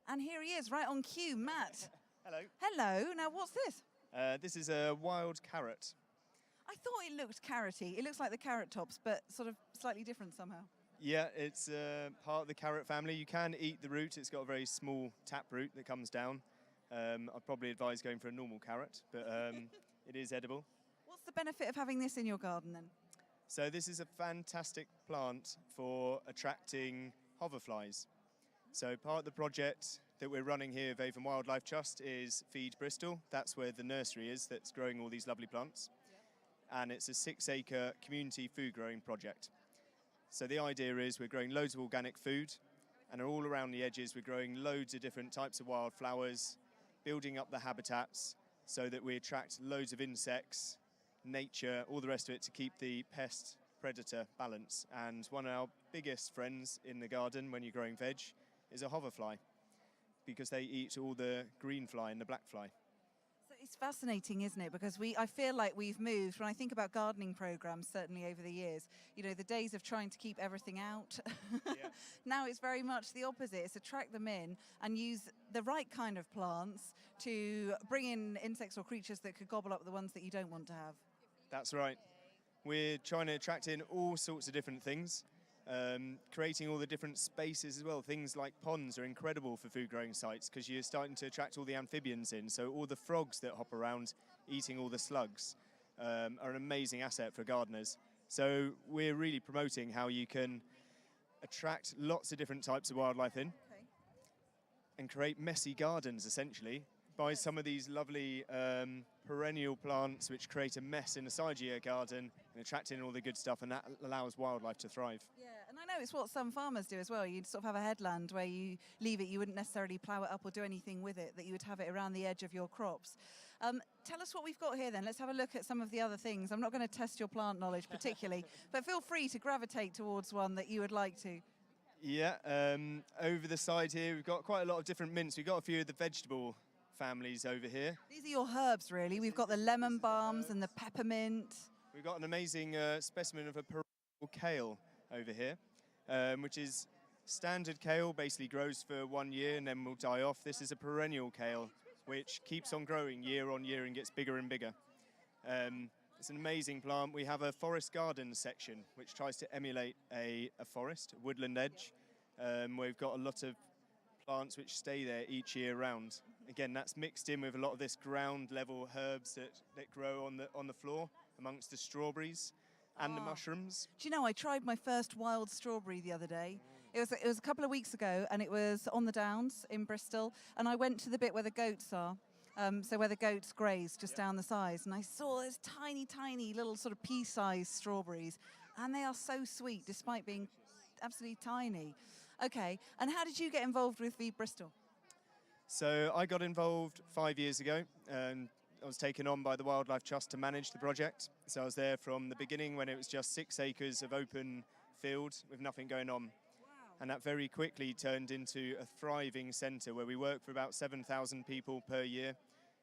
And here he is, right on cue, Matt. Hello. Hello. Now, what's this? This is a wild carrot. I thought it looked carroty. It looks like the carrot tops, but sort of slightly different somehow. Yeah, it's part of the carrot family. You can eat the root. It's got a very small tap root that comes down. I'd probably advise going for a normal carrot, but it is edible. What's the benefit of having this in your garden then? So this is a fantastic plant for attracting hoverflies. So part of the project that we're running here with Avon Wildlife Trust is Feed Bristol. That's where the nursery is that's growing all these lovely plants. And it's a 6-acre community food growing project. So the idea is we're growing loads of organic food, and all around the edges we're growing loads of different types of wildflowers, building up the habitats so that we attract loads of insects, nature, all the rest of it to keep the pest predator balance. And one of our biggest friends in the garden when you're growing veg is a hoverfly, because they eat all the green fly and the black fly. So it's fascinating, isn't it? Because I feel like we've moved, when I think about gardening programs, certainly over the years, you know, the days of trying to keep everything out, Yeah. Now it's very much the opposite. It's attract them in and use the right kind of plants to bring in insects or creatures that could gobble up the ones that you don't want to have. That's right. We're trying to attract in all sorts of different things, creating all the different spaces as well. Things like ponds are incredible for food growing sites because you're starting to attract all the amphibians in. So all the frogs that hop around eating all the slugs are an amazing asset for gardeners. So we're really promoting how you can attract lots of different types of wildlife in and create messy gardens essentially by some of these lovely perennial plants which create a mess in the side of your garden and attract in all the good stuff, and that allows wildlife to thrive. Yeah, and I know it's what some farmers do as well. You'd sort of have a headland where you leave it, you wouldn't necessarily plough it up or do anything with it, that you would have it around the edge of your crops. Tell us what we've got here then. Let's have a look at some of the other things. I'm not going to test your plant knowledge particularly, but feel free to gravitate towards one that you would like to. Yeah, over the side here we've got quite a lot of different mints. We've got a few of the vegetable families over here. These are your herbs, really. We've got the lemon balms and the peppermint. We've got an amazing specimen of a perennial kale over here, which is standard kale, basically grows for 1 year and then will die off. This is a perennial kale, which keeps on growing year on year and gets bigger and bigger. It's an amazing plant. We have a forest garden section, which tries to emulate a forest, a woodland edge. We've got a lot of plants which stay there each year round. Again, that's mixed in with a lot of this ground level herbs that grow on the floor amongst the strawberries and the mushrooms. Do you know, I tried my first wild strawberry the other day. It was a couple of weeks ago, and it was on the Downs in Bristol, and I went to the bit where the goats are. So where the goats graze, just down the sides, and I saw those tiny, tiny little sort of pea-sized strawberries, and they are so sweet despite being absolutely tiny. Okay, and how did you get involved with Feed Bristol? So I got involved 5 years ago, and I was taken on by the Wildlife Trust to manage the project. So I was there from the beginning when it was just 6 acres of open field with nothing going on. And that very quickly turned into a thriving centre where we work for about 7,000 people per year,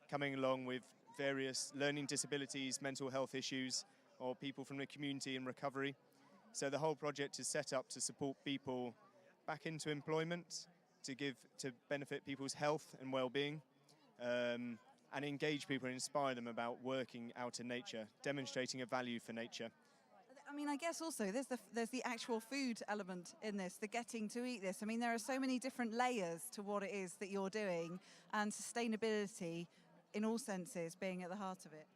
coming along with various learning disabilities, mental health issues, or people from the community in recovery. So the whole project is set up to support people back into employment, to benefit people's health and well-being, and engage people and inspire them about working out in nature, demonstrating a value for nature. I mean, I guess also there's the actual food element in this, the getting to eat this. I mean, there are so many different layers to what it is that you're doing, and sustainability in all senses being at the heart of it.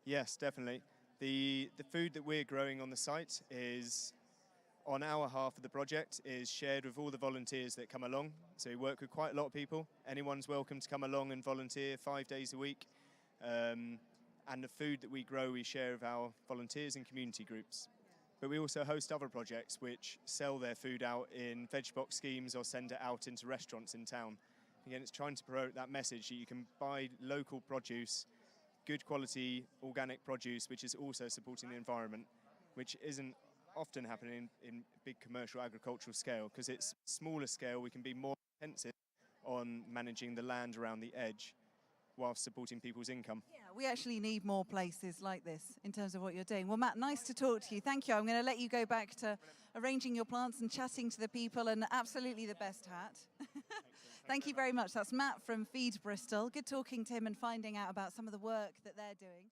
Yes, definitely. The food that we're growing on the site is, on our half of the project, is shared with all the volunteers that come along. So we work with quite a lot of people. Anyone's welcome to come along and volunteer 5 days a week. And the food that we grow, we share with our volunteers and community groups. But we also host other projects which sell their food out in veg box schemes or send it out into restaurants in town. Again, it's trying to promote that message that you can buy local produce, good quality organic produce, which is also supporting the environment, which isn't often happening in big commercial agricultural scale. Because it's smaller scale, we can be more intensive on managing the land around the edge whilst supporting people's income. Yeah, we actually need more places like this in terms of what you're doing. Well, Matt, nice to talk to you. Thank you. I'm going to let you go back to arranging your plants and chatting to the people, and absolutely the best hat. Thank you very much. That's Matt from Feed Bristol. Good talking to him and finding out about some of the work that they're doing.